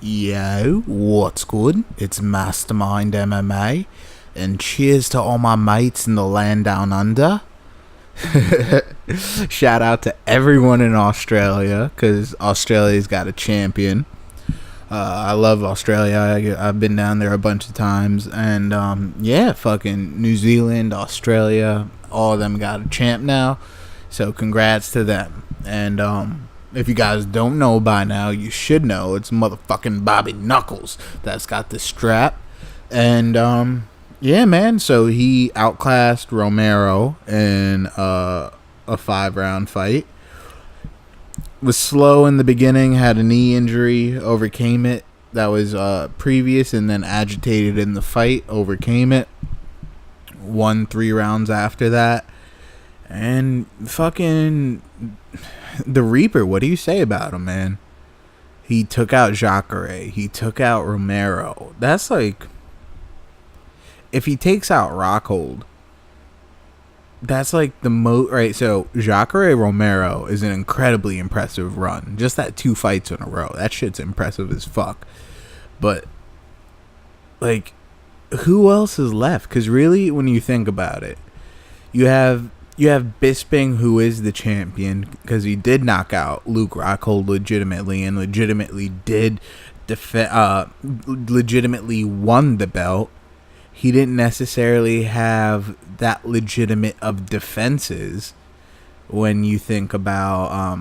Yo, what's good? It's Mastermind MMA, and cheers to all my mates in the land down under. Shout out to everyone in Australia, because Australia's got a champion. I love Australia. I've been down there a bunch of times, and yeah, fucking New Zealand, Australia, all of them got a champ now. So congrats to them. And if you guys don't know by now, you should know. It's motherfucking Bobby Knuckles that's got the strap. And yeah, man. So he outclassed Romero in a 5-round fight. Was slow in the beginning, had a knee injury, overcame it. That was previous, and then agitated in the fight, overcame it. Won 3 rounds after that. And fucking the Reaper, what do you say about him, man? He took out Jacare. He took out Romero. That's like, if he takes out Rockhold, that's like the most, right? So Jacare Romero is an incredibly impressive run. Just that 2 fights in a row, that shit's impressive as fuck. But like, who else is left? Because really, when you think about it, you have Bisping, who is the champion, because he did knock out Luke Rockhold legitimately, and legitimately legitimately won the belt. He didn't necessarily have that legitimate of defenses when you think about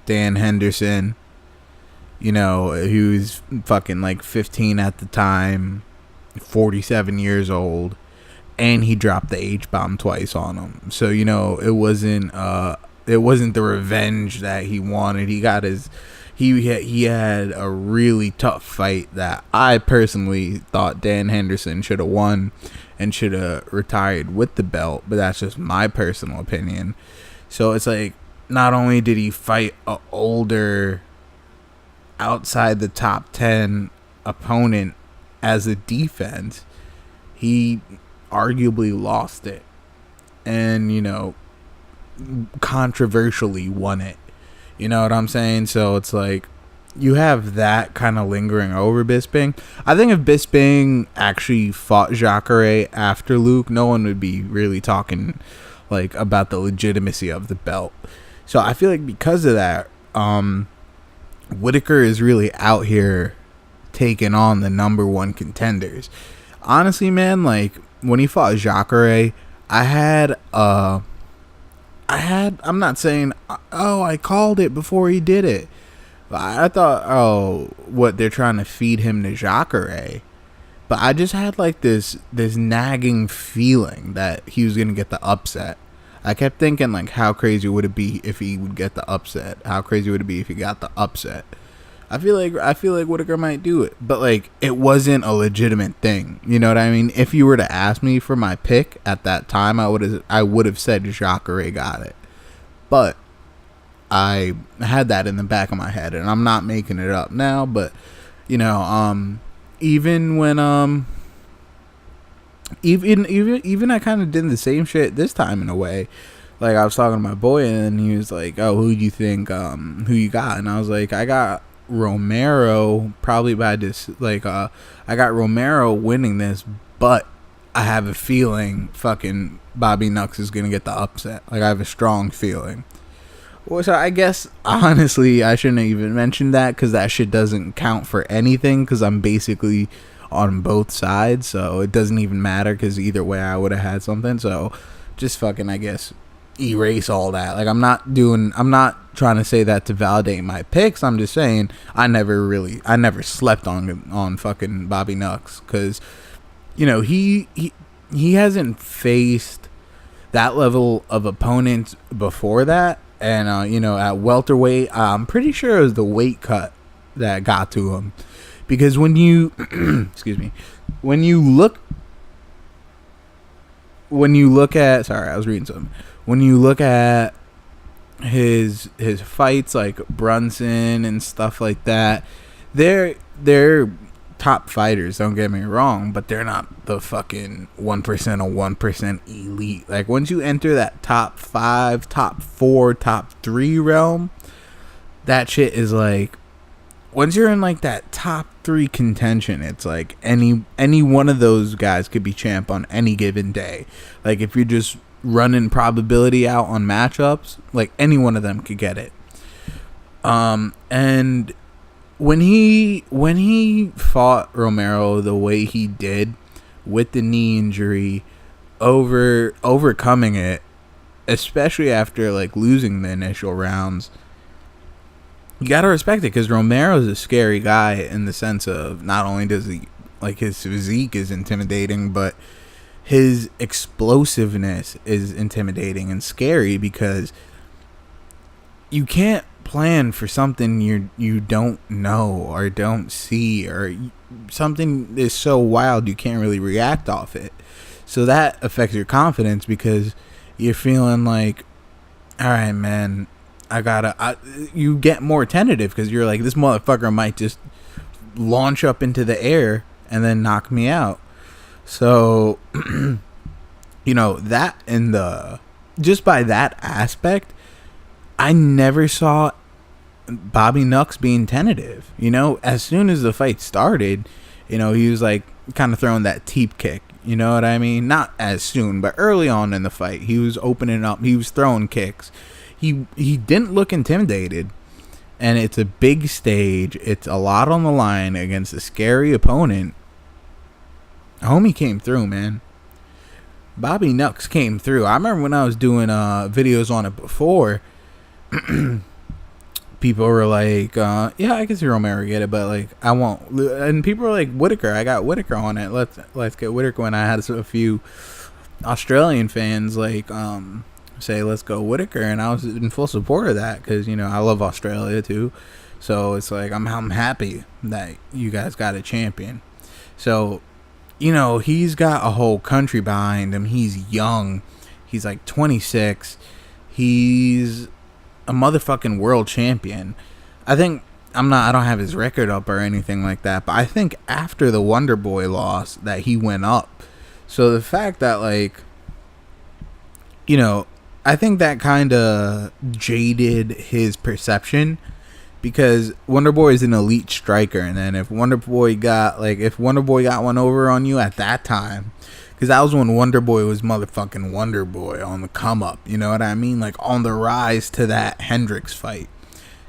Dan Henderson, you know, he was fucking like 15 at the time, 47 years old, and he dropped the H-bomb twice on him. So, you know, it wasn't the revenge that he wanted. He got his... He had a really tough fight that I personally thought Dan Henderson should have won and should have retired with the belt, but that's just my personal opinion. So it's like, not only did he fight a older, outside the top 10 opponent as a defense, he arguably lost it, and, you know, controversially won it. You know what I'm saying? So it's like, you have that kind of lingering over Bisping. I think if Bisping actually fought Jacare after Luke, no one would be really talking like about the legitimacy of the belt. So I feel like because of that, Whittaker is really out here taking on the number 1 contenders. Honestly, man, like when he fought Jacare, I'm not saying, oh, I called it before he did it. I thought, oh, what, they're trying to feed him to Jacare. But I just had like this nagging feeling that he was going to get the upset. I kept thinking, like, how crazy would it be if he would get the upset? How crazy would it be if he got the upset? I feel like Whittaker might do it, but like, it wasn't a legitimate thing. You know what I mean? If you were to ask me for my pick at that time, I would have said Jacare got it. But I had that in the back of my head, and I'm not making it up now. But you know, even when even I kind of did the same shit this time in a way. Like, I was talking to my boy, and he was like, "Oh, who do you think? Who you got?" And I was like, "I got Romero, probably by this, like, I got Romero winning this, but I have a feeling fucking Bobby Knucks is gonna get the upset. Like, I have a strong feeling." Well, so I guess honestly I shouldn't have even mentioned that, because that shit doesn't count for anything, because I'm basically on both sides, so it doesn't even matter, because either way I would have had something. So just fucking, I guess, erase all that. Like, I'm not trying to say that to validate my picks. I'm just saying I never slept on fucking Bobby Knucks, because, you know, he hasn't faced that level of opponents before that. And you know, at welterweight, I'm pretty sure it was the weight cut that got to him, because when you excuse me, when you look at, sorry, I was reading something. When you look at his fights, like Brunson and stuff like that, they're top fighters, don't get me wrong, but they're not the fucking 1% of 1% elite. Like, once you enter that top 5, top 4, top 3 realm, that shit is like once you're in like that top 3 contention, it's like any one of those guys could be champ on any given day. Like if you're just running probability out on matchups, like any one of them could get it. And when he fought Romero the way he did with the knee injury, overcoming it, especially after like losing the initial rounds, you gotta respect it, because Romero's a scary guy in the sense of not only does he, like, his physique is intimidating, but his explosiveness is intimidating and scary, because you can't plan for something you don't know or don't see, or something is so wild you can't really react off it. So that affects your confidence, because you're feeling like, all right, man, you get more tentative, because you're like, this motherfucker might just launch up into the air and then knock me out. So, that just by that aspect, I never saw Bobby Nux being tentative. As soon as the fight started, he was like kind of throwing that teep kick. You know what I mean? Not as soon, but early on in the fight, he was opening up. He was throwing kicks. He didn't look intimidated, and it's a big stage. It's a lot on the line against a scary opponent. Homie came through, man. Bobby Nux came through. I remember when I was doing videos on it before, people were like, yeah, I can see Romero get it, but like, I won't. And people were like, Whittaker, I got Whittaker on it. Let's get Whittaker. When I had a few Australian fans like say let's go Whittaker, and I was in full support of that, because I love Australia too. So it's like I'm happy that you guys got a champion. So he's got a whole country behind him. He's young. He's like 26. He's a motherfucking world champion. I don't have his record up or anything like that, but I think after the Wonder Boy loss that he went up. So the fact that, like, I think that kind of jaded his perception, because Wonder Boy is an elite striker, and then if Wonder Boy got one over on you at that time, because that was when Wonder Boy was motherfucking Wonder Boy on the come up, you know what I mean? Like on the rise to that Hendricks fight.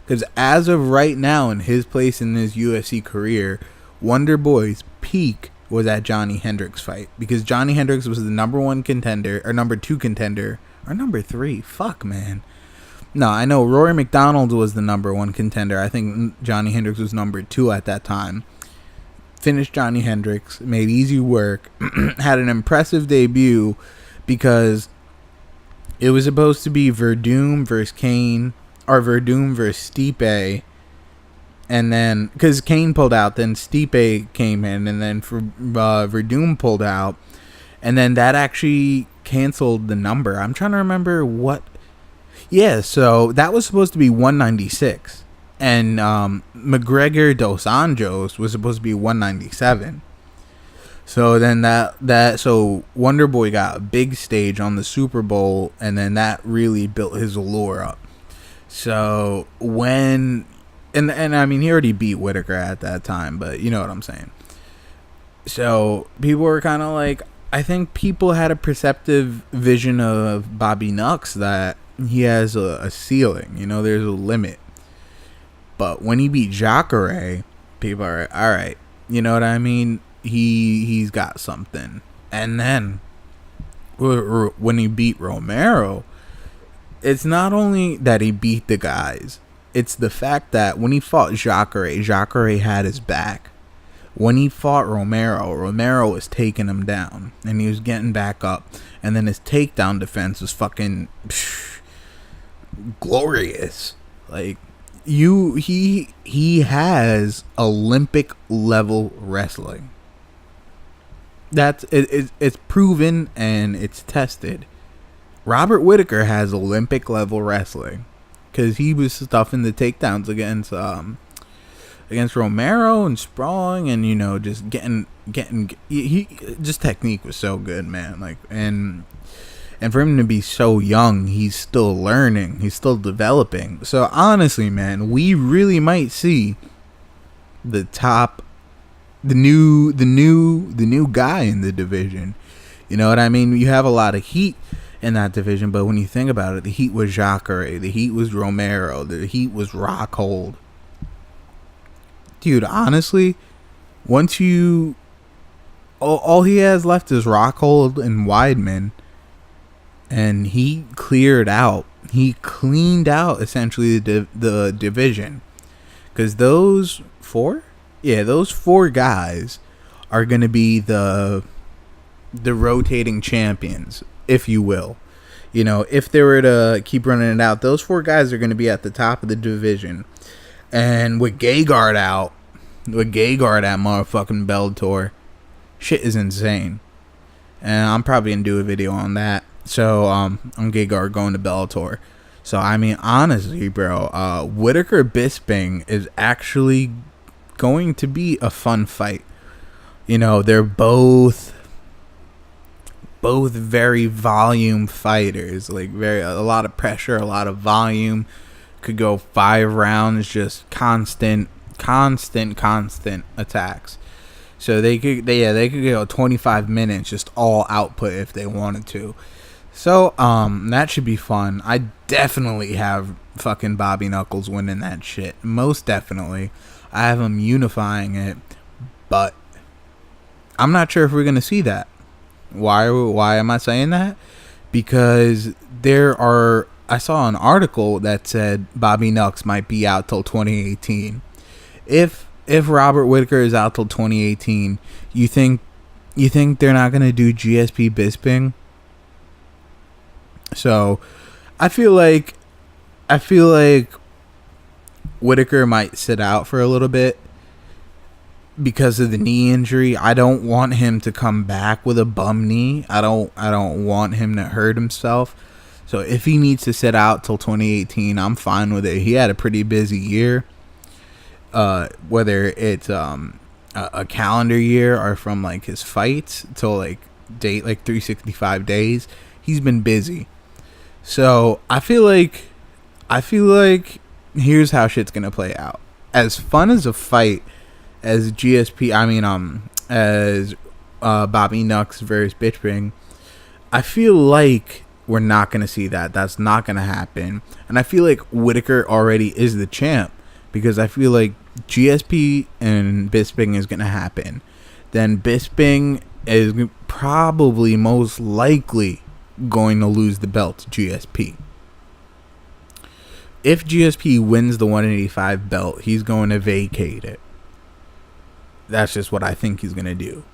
Because as of right now, in his place in his UFC career, Wonder Boy's peak was at Johnny Hendricks fight, because Johnny Hendricks was the number 1 contender, or number 2 contender, or number 3. Fuck, man. No, I know Rory McDonald was the number 1 contender. I think Johnny Hendricks was number 2 at that time. Finished Johnny Hendricks, made easy work, had an impressive debut, because it was supposed to be Verdum versus Kane, or Verdum versus Stipe, and then, because Kane pulled out, then Stipe came in, and then Verdum pulled out, and then that actually canceled the number. I'm trying to remember what. Yeah, so that was supposed to be 196, and McGregor Dos Anjos was supposed to be 197. So then so Wonder Boy got a big stage on the Super Bowl, and then that really built his allure up. So when and I mean, he already beat Whittaker at that time, but you know what I'm saying. So people were kind of like, I think people had a perceptive vision of Bobby Nux that he has a ceiling, there's a limit. But when he beat Jacare, people are like, all right, you know what I mean? He's got something. And then when he beat Romero, it's not only that he beat the guys, it's the fact that when he fought Jacare had his back. When he fought Romero was taking him down, and he was getting back up, and then his takedown defense was fucking glorious. Like, he has Olympic level wrestling. That's it's proven and it's tested. Robert Whittaker has Olympic level wrestling, because he was stuffing the takedowns against Romero and sprawling, and just getting he just technique was so good, man. Like, and for him to be so young, he's still learning, he's still developing. So honestly, man, we really might see the top, the new guy in the division. You know what I mean? You have a lot of heat in that division, but when you think about it, the heat was Jacare, the heat was Romero, the heat was Rockhold. Dude, honestly, once you all he has left is Rockhold and Weidman, and he cleared out. He cleaned out essentially the division, because those four guys are going to be the rotating champions, if you will. You know, if they were to keep running it out, those four guys are going to be at the top of the division. And with Gegard out, at motherfucking Bellator, shit is insane. And I'm probably going to do a video on that. So, on Gegard going to Bellator. So, I mean, honestly, bro, Whittaker Bisping is actually going to be a fun fight. You know, they're both very volume fighters, like a lot of pressure, a lot of volume. Could go 5 rounds, just constant attacks. So they could go 25 minutes, just all output if they wanted to. So that should be fun. I definitely have fucking Bobby Knuckles winning that shit. Most definitely. I have him unifying it, but I'm not sure if we're gonna see that. Why am I saying that? Because I saw an article that said Bobby Nux might be out till 2018. If Robert Whittaker is out till 2018, you think they're not gonna do GSP Bisping? So I feel like Whittaker might sit out for a little bit because of the knee injury. I don't want him to come back with a bum knee. I don't want him to hurt himself. So if he needs to sit out till 2018, I'm fine with it. He had a pretty busy year. Whether it's a calendar year or from like his fights till like 365 days, he's been busy. So I feel like here's how shit's gonna play out. As fun as a fight as Bobby Nux versus Bisping, I feel like we're not gonna see that. That's not gonna happen. And I feel like Whittaker already is the champ, because I feel like GSP and Bisping is gonna happen. Then Bisping is probably most likely going to lose the belt to GSP. If GSP wins the 185 belt, he's going to vacate it. That's just what I think he's going to do.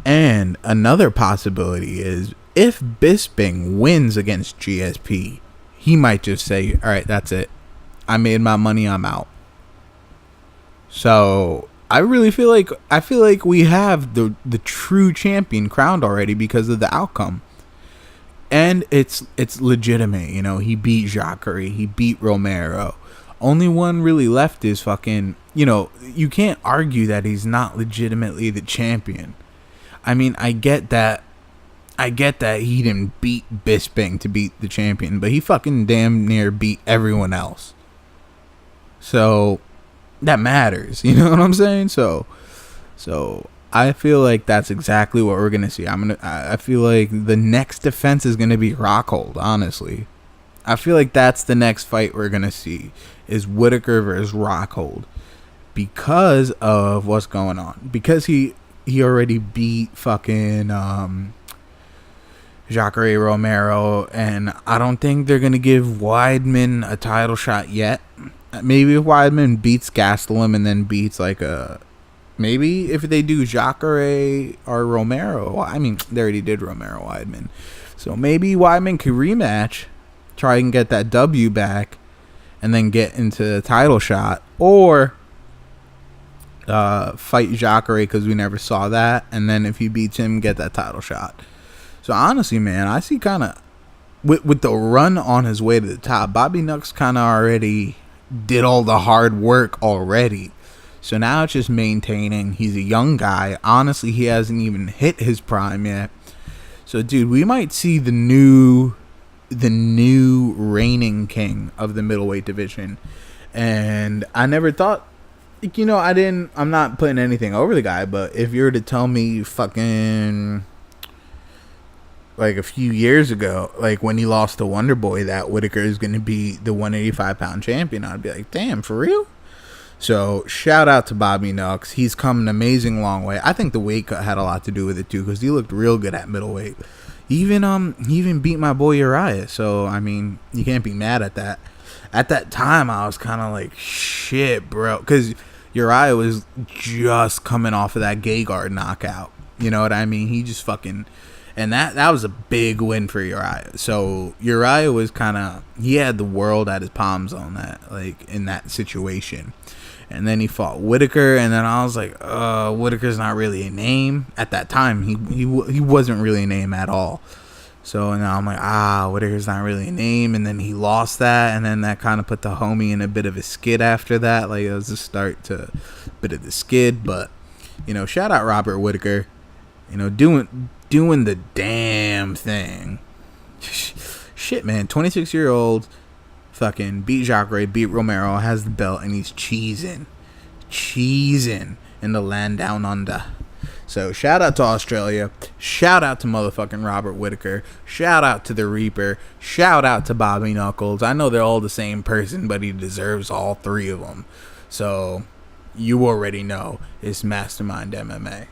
And another possibility is if Bisping wins against GSP, he might just say, all right, that's it. I made my money, I'm out. So I really feel like we have the true champion crowned already because of the outcome. And it's legitimate, you know. He beat Jacare, he beat Romero. Only one really left is fucking, you know, you can't argue that he's not legitimately the champion. I mean, I get that he didn't beat Bisping to beat the champion, but he fucking damn near beat everyone else. So that matters, you know what I'm saying? So I feel like that's exactly what we're gonna see. I feel like the next defense is gonna be Rockhold. Honestly, I feel like that's the next fight we're gonna see is Whittaker versus Rockhold, because of what's going on. Because he already beat fucking Jacare Romero, and I don't think they're gonna give Weidman a title shot yet. Maybe if Weidman beats Gastelum and then beats maybe if they do Jacare or Romero, I mean, they already did Romero Weidman. So maybe Weidman could rematch, try and get that W back, and then get into the title shot. Or fight Jacare, because we never saw that. And then if he beats him, get that title shot. So honestly, man, I see kind of, with the run on his way to the top, Bobby Nux kind of already did all the hard work already. So now it's just maintaining. He's a young guy. Honestly, he hasn't even hit his prime yet. So, dude, we might see the new reigning king of the middleweight division. And I never thought I'm not putting anything over the guy, but if you were to tell me fucking like a few years ago, like when he lost to Wonder Boy, that Whittaker is going to be the 185-pound champion, I'd be like, damn, for real? So shout out to Bobby Nux. He's come an amazing long way. I think the weight cut had a lot to do with it too, because he looked real good at middleweight. He even beat my boy Uriah. So I mean, you can't be mad at that. At that time, I was kind of like, shit, bro, because Uriah was just coming off of that Gegard knockout. You know what I mean? He just fucking, and that was a big win for Uriah. So Uriah was he had the world at his palms on that, like in that situation. And then he fought Whittaker, and then I was like, Whittaker's not really a name. At that time, he wasn't really a name at all. So now I'm like, Whittaker's not really a name. And then he lost that, and then that kind of put the homie in a bit of a skid after that. Like, it was the start to a bit of the skid. But, shout out Robert Whittaker, doing the damn thing. Shit, man, 26-year-old. Fucking beat Jacare, beat Romero, has the belt, and he's cheesing in the land down under. So shout out to Australia, shout out to motherfucking Robert Whittaker, shout out to the Reaper, shout out to Bobby Knuckles. I know they're all the same person, but he deserves all three of them. So you already know it's Mastermind MMA.